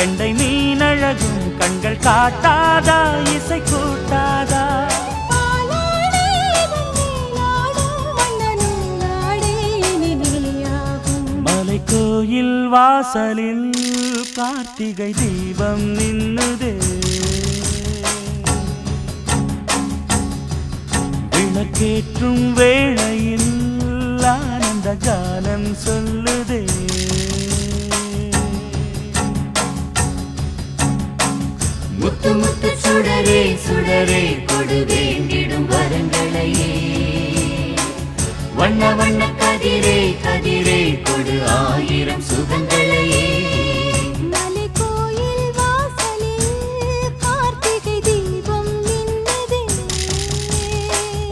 கெண்டை மீனழகும் கண்கள் காட்டாதா இசை கூட்டாதா மலை கோயில் வாசலில் கார்த்திகை தீபம் நின்னுதே விளக்கேற்றும் வேளையில் ஆனந்த கானம் சொல்லுதே முத்து முத்து சுடரே சுடரே கொடு வேண்டிடும் வரங்களையே வண்ண வண்ண கதிரே கதிரே கொடு ஆயிரம் சுகங்கள்